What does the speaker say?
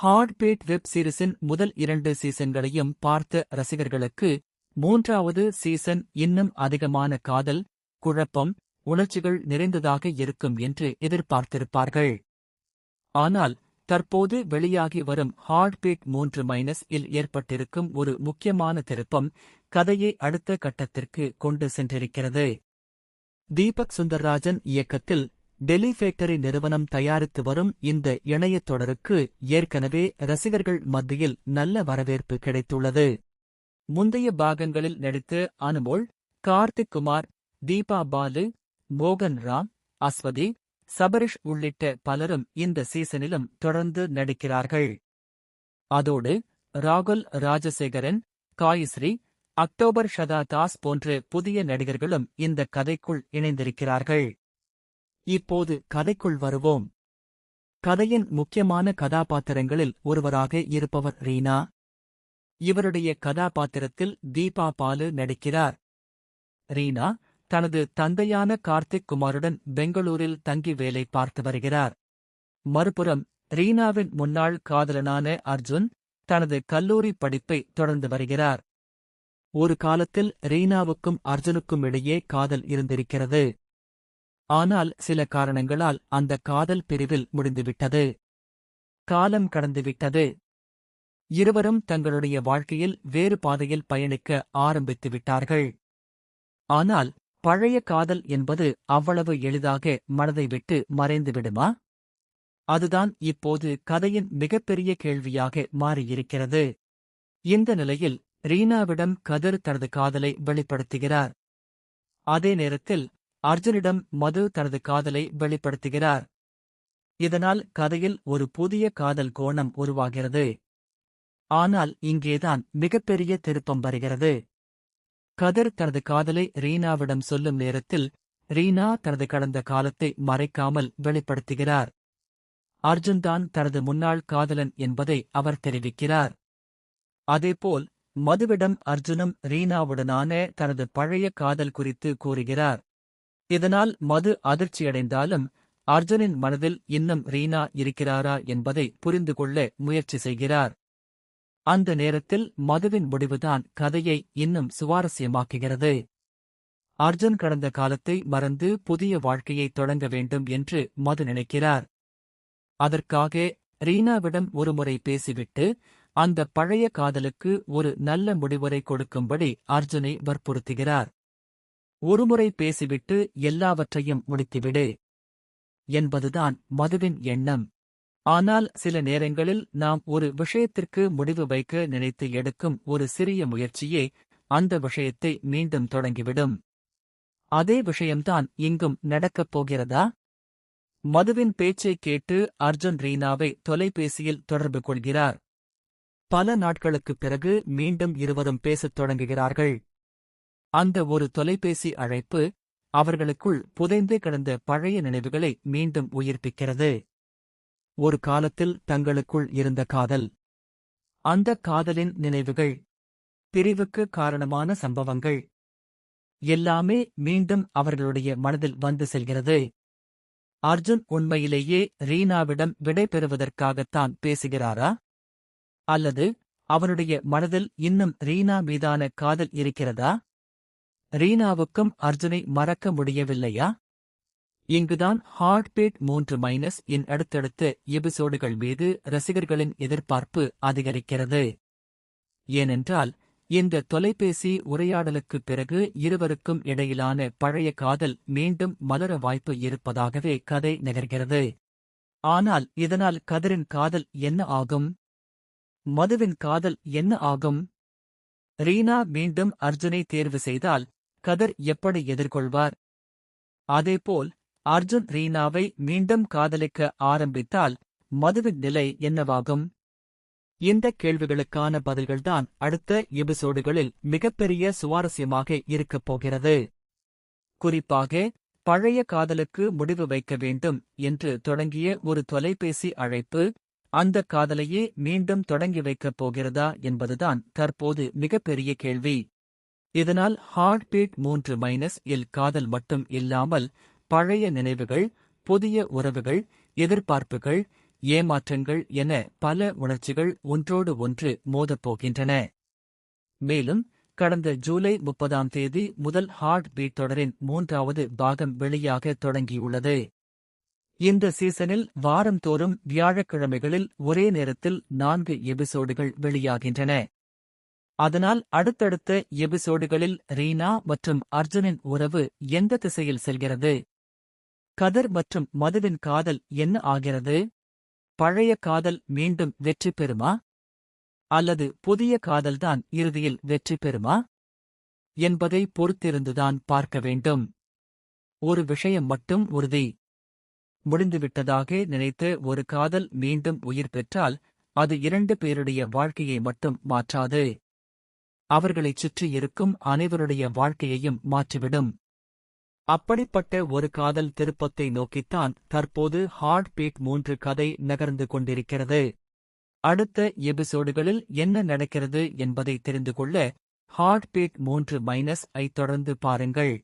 Heart beat web சீரிஸின் முதல் 2 சீசன்களையும் பார்த்த ரசிகர்களுக்கு 3வது சீசன் இன்னும் அதிகமான காதல், குழப்பம், உணர்ச்சிகள் நிறைந்ததாக இருக்கும் என்று எதிர்பார்த்திருப்பார்கள். ஆனால் தற்போது வெளியாகி வரும் ஹார்ட் பீட் 3 இல் ஏற்பட்டிருக்கும் ஒரு முக்கியமான திருப்பம் கதையை அடுத்த கட்டத்திற்கு கொண்டு சென்றிருக்கிறது. தீபக் சுந்தர்ராஜன் இயக்கத்தில் டெல்லி ஃபேக்டரி நிறுவனம் தயாரித்து வரும் இந்த இணையத் தொடருக்கு ஏற்கனவே ரசிகர்கள் மத்தியில் நல்ல வரவேற்பு கிடைத்துள்ளது. முந்தைய பாகங்களில் நடித்த அனுமோல், கார்த்திக் குமார், தீபா பாலு, மோகன் ராம், அஸ்வதி, சபரிஷ் உள்ளிட்ட பலரும் இந்த சீசனிலும் தொடர்ந்து நடிக்கிறார்கள். அதோடு ராகுல் ராஜசேகரன், காயஸ்ரீ, அக்டோபர் ஷதா தாஸ் போன்ற புதிய நடிகர்களும் இந்த கதைக்குள் இணைந்திருக்கிறார்கள். இப்போது கதைக்குள் வருவோம். கதையின் முக்கியமான கதாபாத்திரங்களில் ஒருவராக இருப்பவர் ரீனா. இவருடைய கதாபாத்திரத்தில் தீபா பாலு நடிக்கிறார். ரீனா தனது தந்தையான கார்த்திக் குமாருடன் பெங்களூரில் தங்கி வேலை பார்த்து வருகிறார். மறுபுறம் ரீனாவின் முன்னாள் காதலனான அர்ஜுன் தனது கல்லூரி படிப்பை தொடர்ந்து வருகிறார். ஒரு காலத்தில் ரீனாவுக்கும் அர்ஜுனுக்கும் இடையே காதல் இருந்திருக்கிறது. ஆனால் சில காரணங்களால் அந்த காதல் பிரிவில் முடிந்துவிட்டது. காலம் கடந்துவிட்டது. இருவரும் தங்களுடைய வாழ்க்கையில் வேறு பாதையில் பயணிக்க ஆரம்பித்து விட்டார்கள். ஆனால் பழைய காதல் என்பது அவ்வளவு எளிதாக மனதை விட்டு மறைந்துவிடுமா? அதுதான் இப்போது கதையின் மிகப்பெரிய கேள்வியாக மாறியிருக்கிறது. இந்த நிலையில் ரீனாவிடம் கதிர் தனது காதலை வெளிப்படுத்துகிறார். அதே நேரத்தில் அர்ஜுனிடம் மது தனது காதலை வெளிப்படுத்துகிறார். இதனால் கதையில் ஒரு புதிய காதல் கோணம் உருவாகிறது. ஆனால் இங்கேதான் மிகப்பெரிய திருப்பம் வருகிறது. கதிர் தனது காதலை ரீனாவிடம் சொல்லும் நேரத்தில் ரீனா தனது கடந்த காலத்தை மறைக்காமல் வெளிப்படுத்துகிறார். அர்ஜுன்தான் தனது முன்னாள் காதலன் என்பதை அவர் தெரிவிக்கிறார். அதேபோல் மதுவிடம் அர்ஜுனும் ரீனாவுடனான தனது பழைய காதல் குறித்து கூறுகிறார். இதனால் மது அதிர்ச்சியடைந்தாலும் அர்ஜுனின் மனதில் இன்னும் ரீனா இருக்கிறாரா என்பதை புரிந்து கொள்ள முயற்சி செய்கிறார். அந்த நேரத்தில் மதுவின் முடிவுதான் கதையை இன்னும் சுவாரஸ்யமாக்குகிறது. அர்ஜுன் கடந்த காலத்தை மறந்து புதிய வாழ்க்கையை தொடங்க வேண்டும் என்று மது நினைக்கிறார். அதற்காக ரீனாவிடம் ஒருமுறை பேசிவிட்டு அந்த பழைய காதலுக்கு ஒரு நல்ல முடிவுரை கொடுக்கும்படி அர்ஜுனை வற்புறுத்துகிறார். ஒருமுறை பேசிவிட்டு எல்லாவற்றையும் முடித்துவிடு என்பதுதான் மதுவின் எண்ணம். ஆனால் சில நேரங்களில் நாம் ஒரு விஷயத்திற்கு முடிவு வைக்க நினைத்து எடுக்கும் ஒரு சிறிய முயற்சியே அந்த விஷயத்தை மீண்டும் தொடங்கிவிடும். அதே விஷயம்தான் இங்கும் நடக்கப் போகிறதா? மதுவின் பேச்சைக் கேட்டு அர்ஜுன் ரீனாவை தொலைபேசியில் தொடர்பு கொள்கிறார். பல நாட்களுக்குப் பிறகு மீண்டும் இருவரும் பேசத் தொடங்குகிறார்கள். அந்த ஒரு தொலைபேசி அழைப்பு அவர்களுக்குள் புதைந்து கிடந்த பழைய நினைவுகளை மீண்டும் உயிர்ப்பிக்கிறது. ஒரு காலத்தில் தங்களுக்குள் இருந்த காதல், அந்த காதலின் நினைவுகள், பிரிவுக்கு காரணமான சம்பவங்கள் எல்லாமே மீண்டும் அவர்களுடைய மனதில் வந்து செல்கிறது. அர்ஜுன் உண்மையிலேயே ரீனாவிடம் விடை பெறுவதற்காகத்தான் பேசுகிறாரா? அல்லது அவனுடைய மனதில் இன்னும் ரீனா மீதான காதல் இருக்கிறதா? ரீனாவுக்கும் அர்ஜுனை மறக்க முடியவில்லையா? இங்குதான் ஹார்ட் பீட் 3 இன் அடுத்தடுத்த எபிசோடுகள் மீது ரசிகர்களின் எதிர்பார்ப்பு அதிகரிக்கிறது. ஏனென்றால் இந்த தொலைபேசி உரையாடலுக்குப் பிறகு இருவருக்கும் இடையிலான பழைய காதல் மீண்டும் மலர வாய்ப்பு இருப்பதாகவே கதை நகர்கிறது. ஆனால் இதனால் கதிரின் காதல் என்ன ஆகும்? மதுவின் காதல் என்ன ஆகும்? ரீனா மீண்டும் அர்ஜுனை தேர்வு செய்தால் கதிர் எப்படி எதிர்கொள்வார்? அதேபோல் அர்ஜுன் ரீனாவை மீண்டும் காதலிக்க ஆரம்பித்தால் மதுவின் நிலை என்னவாகும்? இந்த கேள்விகளுக்கான பதில்கள்தான் அடுத்த எபிசோடுகளில் மிகப்பெரிய சுவாரஸ்யமாக இருக்கப் போகிறது. குறிப்பாக பழைய காதலுக்கு முடிவு வைக்க வேண்டும் என்று தொடங்கிய ஒரு தொலைபேசி அழைப்பு அந்த காதலையே மீண்டும் தொடங்கி வைக்கப் போகிறதா என்பதுதான் தற்போது மிகப்பெரிய கேள்வி. இதனால் ஹார்ட் பீட் 3 இல் காதல் மட்டும் இல்லாமல் பழைய நினைவுகள், புதிய உறவுகள், எதிர்பார்ப்புகள் ஏமாற்றங்கள் என பல உணர்ச்சிகள் ஒன்றோடு ஒன்று மோதப்போகின்றன. மேலும் கடந்த ஜூலை 30ஆம் தேதி முதல் ஹார்ட் பீட் தொடரின் 3வது பாகம் வெளியாக தொடங்கியுள்ளது. இந்த சீசனில் வாரந்தோறும் வியாழக்கிழமைகளில் ஒரே நேரத்தில் 4 எபிசோடுகள் வெளியாகின்றன. அதனால் அடுத்தடுத்த எபிசோடுகளில் ரீனா மற்றும் அர்ஜுனின் உறவு எந்த திசையில் செல்கிறது? கதர் மற்றும் மதுவின் காதல் என்ன ஆகிறது? பழைய காதல் மீண்டும் வெற்றி பெறுமா? அல்லது புதிய காதல்தான் இறுதியில் வெற்றி பெறுமா என்பதை பொறுத்திருந்துதான் பார்க்க வேண்டும். ஒரு விஷயம் மட்டும் உறுதி. முடிந்துவிட்டதாக நினைத்த ஒரு காதல் மீண்டும் உயிர் பெற்றால் அது 2 பேருடைய வாழ்க்கையை மட்டும் மாற்றாது, அவர்களைச் சுற்றி இருக்கும் அனைவருடைய வாழ்க்கையையும் மாற்றிவிடும். அப்படிப்பட்ட ஒரு காதல் திருப்பத்தை நோக்கித்தான் தற்போது ஹார்ட் பீட் 3 கதை நகர்ந்து கொண்டிருக்கிறது. அடுத்த எபிசோடுகளில் என்ன நடக்கிறது என்பதை தெரிந்து கொள்ள ஹார்ட் பீட் 3- ஐ தொடர்ந்து பாருங்கள்.